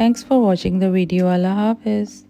Thanks for watching the video. Allah Hafiz.